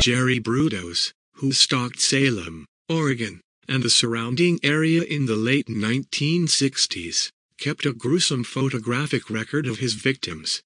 Jerry Brudos, who stalked Salem, Oregon, and the surrounding area in the late 1960s, kept a gruesome photographic record of his victims.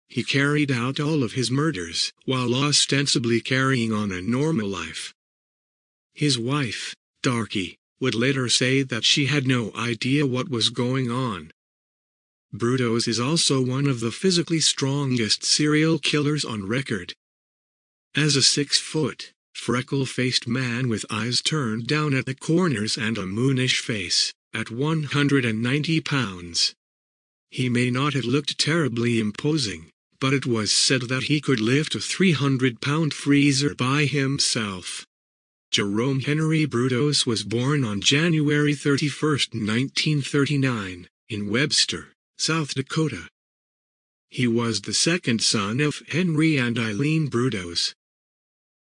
He carried out all of his murders while ostensibly carrying on a normal life. His wife, Darky, would later say that she had no idea what was going on. Brudos is also one of the physically strongest serial killers on record. As a 6-foot, freckle-faced man with eyes turned down at the corners and a moonish face, at 190 pounds. He may not have looked terribly imposing, but it was said that he could lift a 300-pound freezer by himself. Jerome Henry Brudos was born on January 31, 1939, in Webster, South Dakota. He was the second son of Henry and Eileen Brudos.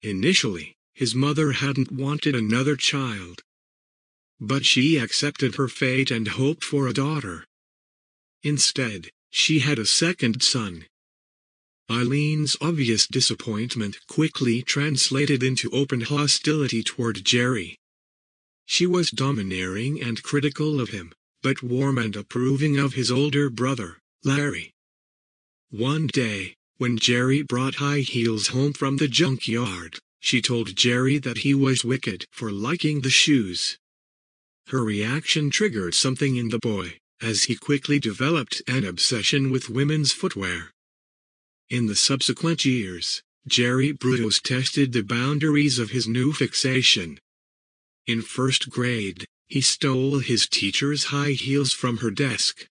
Initially, his mother hadn't wanted another child, but she accepted her fate and hoped for a daughter. Instead, she had a second son. Eileen's obvious disappointment quickly translated into open hostility toward Jerry. She was domineering and critical of him, but warm and approving of his older brother, Larry. One day, when Jerry brought high heels home from the junkyard, she told Jerry that he was wicked for liking the shoes. Her reaction triggered something in the boy, as he quickly developed an obsession with women's footwear. In the subsequent years, Jerry Brudos tested the boundaries of his new fixation. In first grade, he stole his teacher's high heels from her desk.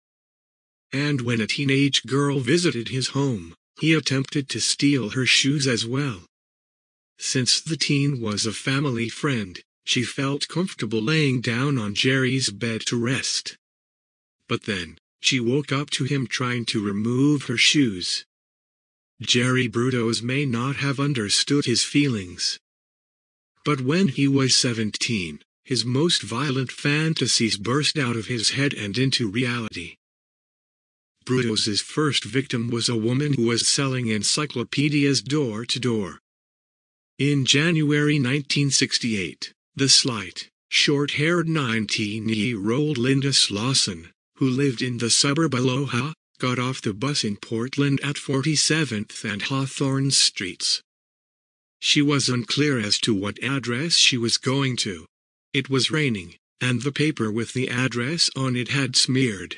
And when a teenage girl visited his home, he attempted to steal her shoes as well. Since the teen was a family friend, she felt comfortable laying down on Jerry's bed to rest. But then, she woke up to him trying to remove her shoes. Jerry Brudos may not have understood his feelings. But when he was 17, his most violent fantasies burst out of his head and into reality. Brudos's first victim was a woman who was selling encyclopedias door to door. In January 1968, the slight, short-haired 19-year-old Linda Slauson, who lived in the suburb Aloha, got off the bus in Portland at 47th and Hawthorne Streets. She was unclear as to what address she was going to. It was raining, and the paper with the address on it had smeared.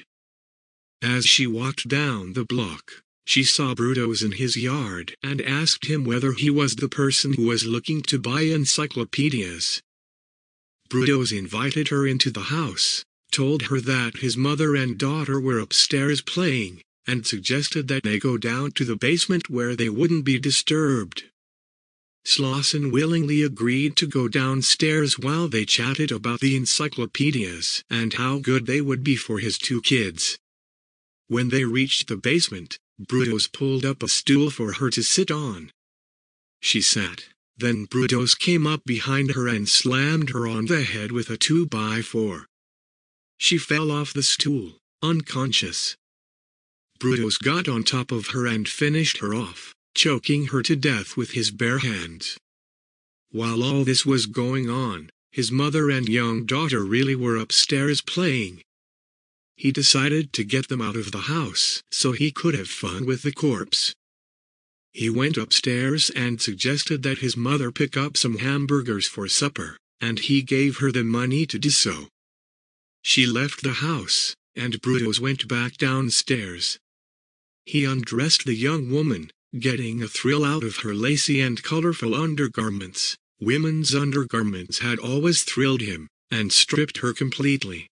As she walked down the block, she saw Brudos in his yard and asked him whether he was the person who was looking to buy encyclopedias. Brudos invited her into the house, told her that his mother and daughter were upstairs playing, and suggested that they go down to the basement where they wouldn't be disturbed. Slauson willingly agreed to go downstairs while they chatted about the encyclopedias and how good they would be for his two kids. When they reached the basement, Brudos pulled up a stool for her to sit on. She sat. Then Brudos came up behind her and slammed her on the head with a 2x4. She fell off the stool, unconscious. Brudos got on top of her and finished her off, choking her to death with his bare hands. While all this was going on, his mother and young daughter really were upstairs playing. He decided to get them out of the house so he could have fun with the corpse. He went upstairs and suggested that his mother pick up some hamburgers for supper, and he gave her the money to do so. She left the house, and Brudos went back downstairs. He undressed the young woman, getting a thrill out of her lacy and colorful undergarments. Women's undergarments had always thrilled him, and stripped her completely.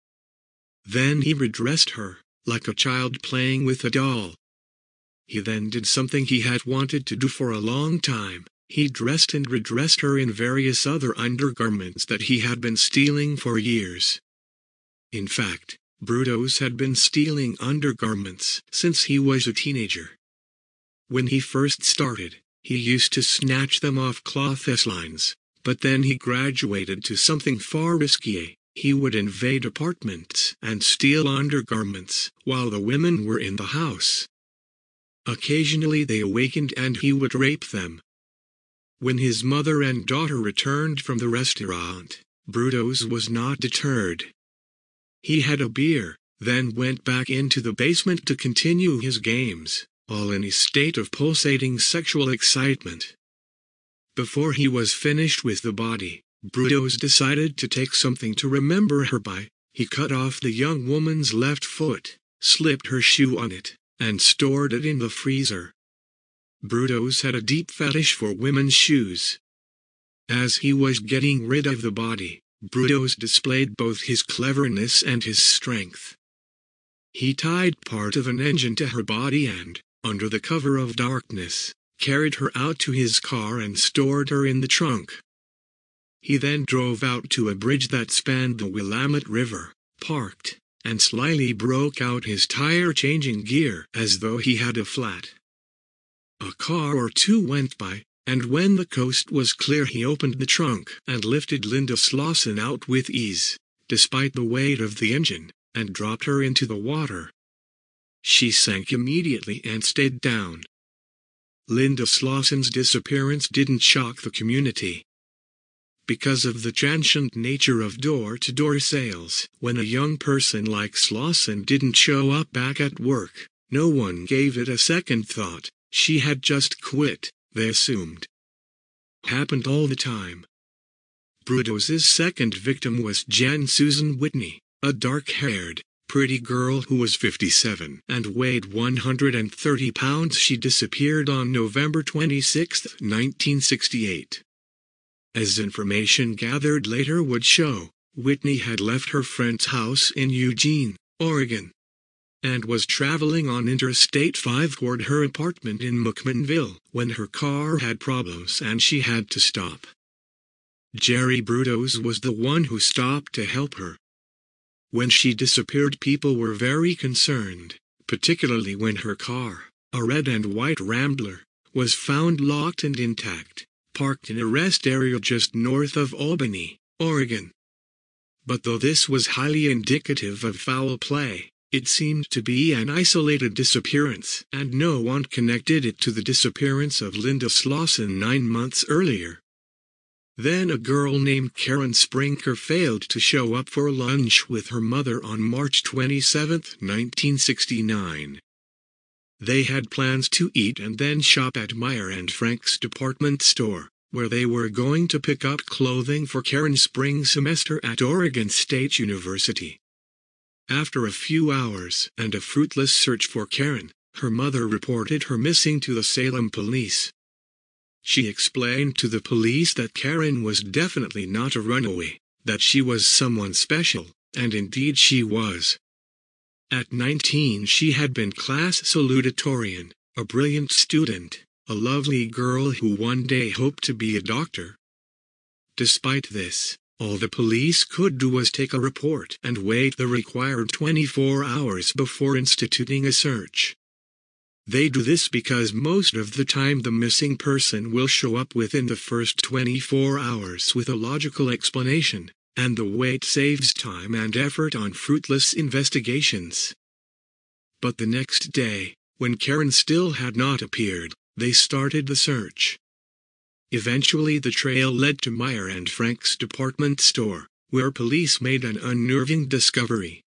Then he redressed her, like a child playing with a doll. He then did something he had wanted to do for a long time. He dressed and redressed her in various other undergarments that he had been stealing for years. In fact, Brudos had been stealing undergarments since he was a teenager. When he first started, he used to snatch them off cloth lines, but then he graduated to something far riskier. He would invade apartments and steal undergarments while the women were in the house. Occasionally they awakened and he would rape them. When his mother and daughter returned from the restaurant, Brudos was not deterred. He had a beer, then went back into the basement to continue his games, all in a state of pulsating sexual excitement. Before he was finished with the body, Brudos decided to take something to remember her by. He cut off the young woman's left foot, slipped her shoe on it, and stored it in the freezer. Brudos had a deep fetish for women's shoes. As he was getting rid of the body, Brudos displayed both his cleverness and his strength. He tied part of an engine to her body and, under the cover of darkness, carried her out to his car and stored her in the trunk. He then drove out to a bridge that spanned the Willamette River, parked, and slyly broke out his tire-changing gear as though he had a flat. A car or two went by, and when the coast was clear he opened the trunk and lifted Linda Slauson out with ease, despite the weight of the engine, and dropped her into the water. She sank immediately and stayed down. Linda Slauson's disappearance didn't shock the community. Because of the transient nature of door-to-door sales, when a young person like Slauson didn't show up back at work, no one gave it a second thought. She had just quit, they assumed. Happened all the time. Brudos's second victim was Jan Susan Whitney, a dark-haired, pretty girl who was 57 and weighed 130 pounds. She disappeared on November 26, 1968. As information gathered later would show, Whitney had left her friend's house in Eugene, Oregon, and was traveling on Interstate 5 toward her apartment in McMinnville when her car had problems and she had to stop. Jerry Brudos was the one who stopped to help her. When she disappeared, people were very concerned, particularly when her car, a red and white Rambler, was found locked and intact, parked in a rest area just north of Albany, Oregon. But though this was highly indicative of foul play, it seemed to be an isolated disappearance, and no one connected it to the disappearance of Linda Slauson 9 months earlier. Then a girl named Karen Sprinker failed to show up for lunch with her mother on March 27, 1969. They had plans to eat and then shop at Meyer and Frank's department store, where they were going to pick up clothing for Karen's spring semester at Oregon State University. After a few hours and a fruitless search for Karen, her mother reported her missing to the Salem police. She explained to the police that Karen was definitely not a runaway, that she was someone special, and indeed she was. At 19 she had been class salutatorian, a brilliant student, a lovely girl who one day hoped to be a doctor. Despite this, all the police could do was take a report and wait the required 24 hours before instituting a search. They do this because most of the time the missing person will show up within the first 24 hours with a logical explanation, and the wait saves time and effort on fruitless investigations. But the next day, when Karen still had not appeared, they started the search. Eventually the trail led to Meyer and Frank's department store, where police made an unnerving discovery.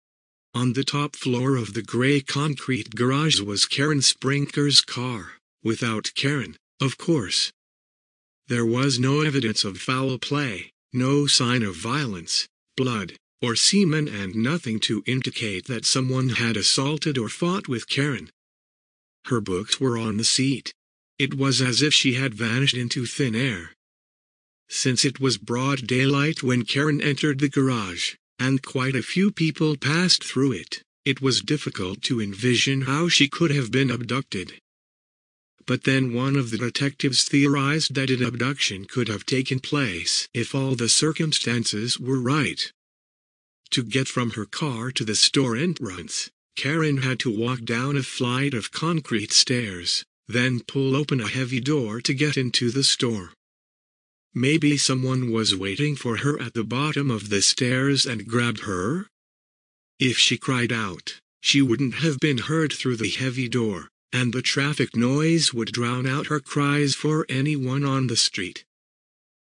On the top floor of the gray concrete garage was Karen Sprinker's car, without Karen, of course. There was no evidence of foul play, no sign of violence, blood, or semen, and nothing to indicate that someone had assaulted or fought with Karen. Her books were on the seat. It was as if she had vanished into thin air. Since it was broad daylight when Karen entered the garage, and quite a few people passed through it, it was difficult to envision how she could have been abducted. But then one of the detectives theorized that an abduction could have taken place if all the circumstances were right. To get from her car to the store entrance, Karen had to walk down a flight of concrete stairs, then pull open a heavy door to get into the store. Maybe someone was waiting for her at the bottom of the stairs and grabbed her? If she cried out, she wouldn't have been heard through the heavy door, and the traffic noise would drown out her cries for anyone on the street.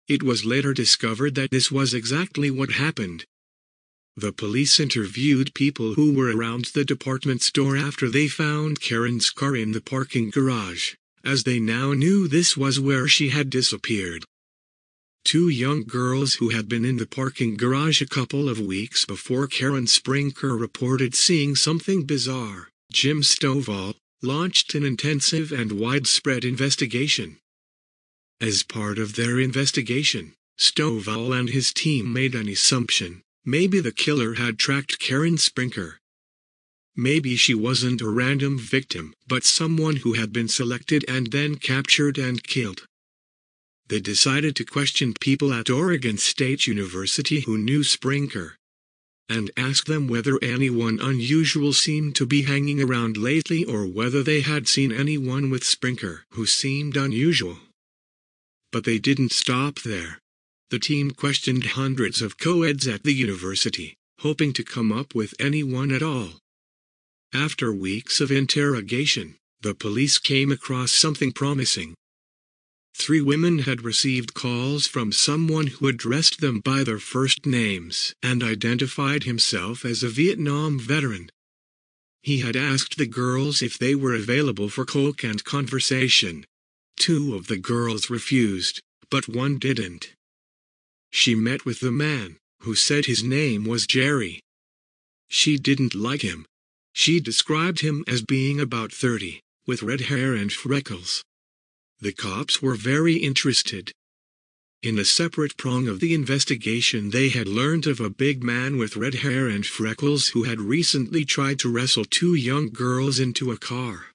It was later discovered that this was exactly what happened. The police interviewed people who were around the department store after they found Karen's car in the parking garage, as they now knew this was where she had disappeared. Two young girls who had been in the parking garage a couple of weeks before Karen Sprinker reported seeing something bizarre. Jim Stovall launched an intensive and widespread investigation. As part of their investigation, Stovall and his team made an assumption. Maybe the killer had tracked Karen Sprinker. Maybe she wasn't a random victim, but someone who had been selected and then captured and killed. They decided to question people at Oregon State University who knew Sprinker, and ask them whether anyone unusual seemed to be hanging around lately or whether they had seen anyone with Sprinker who seemed unusual. But they didn't stop there. The team questioned hundreds of co-eds at the university, hoping to come up with anyone at all. After weeks of interrogation, the police came across something promising. 3 women had received calls from someone who addressed them by their first names and identified himself as a Vietnam veteran. He had asked the girls if they were available for coke and conversation. 2 of the girls refused, but one didn't. She met with the man, who said his name was Jerry. She didn't like him. She described him as being about 30, with red hair and freckles. The cops were very interested. In a separate prong of the investigation, they had learned of a big man with red hair and freckles who had recently tried to wrestle 2 young girls into a car.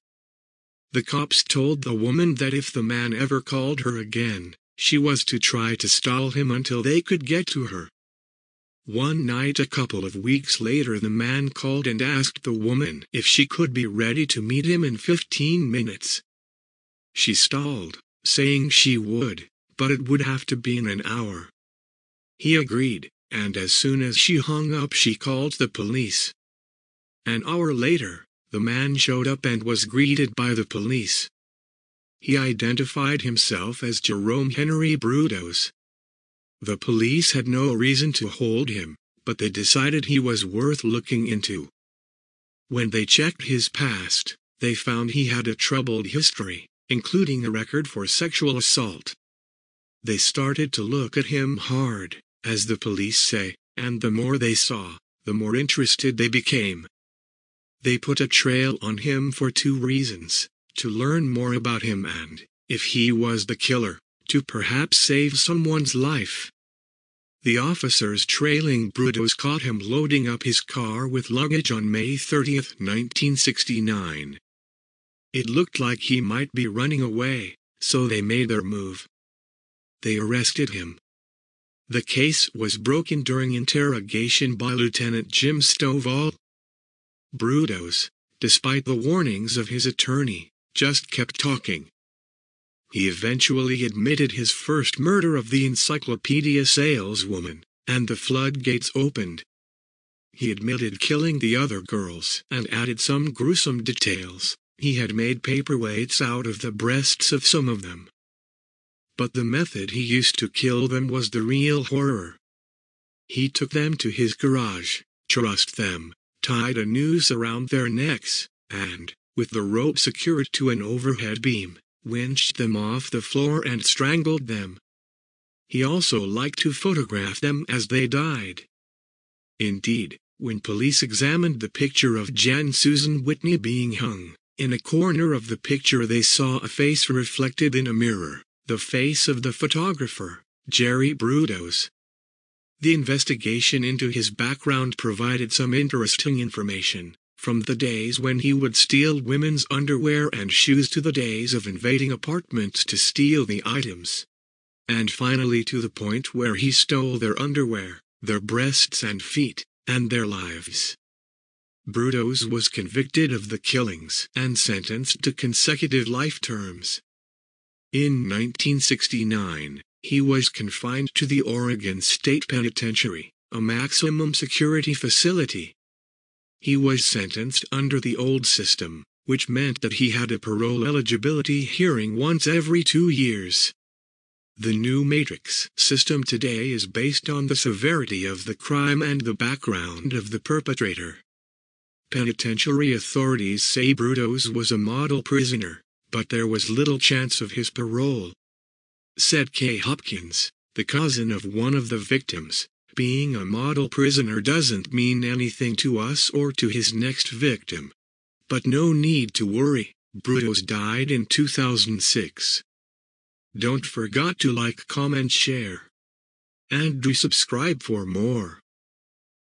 The cops told the woman that if the man ever called her again, she was to try to stall him until they could get to her. One night a couple of weeks later, the man called and asked the woman if she could be ready to meet him in 15 minutes. She stalled, saying she would, but it would have to be in an hour. He agreed, and as soon as she hung up she called the police. An hour later, the man showed up and was greeted by the police. He identified himself as Jerome Henry Brudos. The police had no reason to hold him, but they decided he was worth looking into. When they checked his past, they found he had a troubled history, including a record for sexual assault. They started to look at him hard, as the police say, and the more they saw, the more interested they became. They put a trail on him for 2 reasons: to learn more about him and, if he was the killer, to perhaps save someone's life. The officers trailing Brudos caught him loading up his car with luggage on May 30, 1969. It looked like he might be running away, so they made their move. They arrested him. The case was broken during interrogation by Lieutenant Jim Stovall. Brudos, despite the warnings of his attorney, just kept talking. He eventually admitted his first murder of the encyclopedia saleswoman, and the floodgates opened. He admitted killing the other girls and added some gruesome details. He had made paperweights out of the breasts of some of them. But the method he used to kill them was the real horror. He took them to his garage, trussed them, tied a noose around their necks, and, with the rope secured to an overhead beam, winched them off the floor and strangled them. He also liked to photograph them as they died. Indeed, when police examined the picture of Jan Susan Whitney being hung, in a corner of the picture they saw a face reflected in a mirror, the face of the photographer, Jerry Brudos. The investigation into his background provided some interesting information, from the days when he would steal women's underwear and shoes to the days of invading apartments to steal the items. And finally to the point where he stole their underwear, their breasts and feet, and their lives. Brudos was convicted of the killings and sentenced to consecutive life terms. In 1969, he was confined to the Oregon State Penitentiary, a maximum security facility. He was sentenced under the old system, which meant that he had a parole eligibility hearing once every 2 years. The new matrix system today is based on the severity of the crime and the background of the perpetrator. Penitentiary authorities say Brudos was a model prisoner, but there was little chance of his parole. Said Kay Hopkins, the cousin of one of the victims, being a model prisoner doesn't mean anything to us or to his next victim. But no need to worry, Brudos died in 2006. Don't forget to like, comment, share. And do subscribe for more.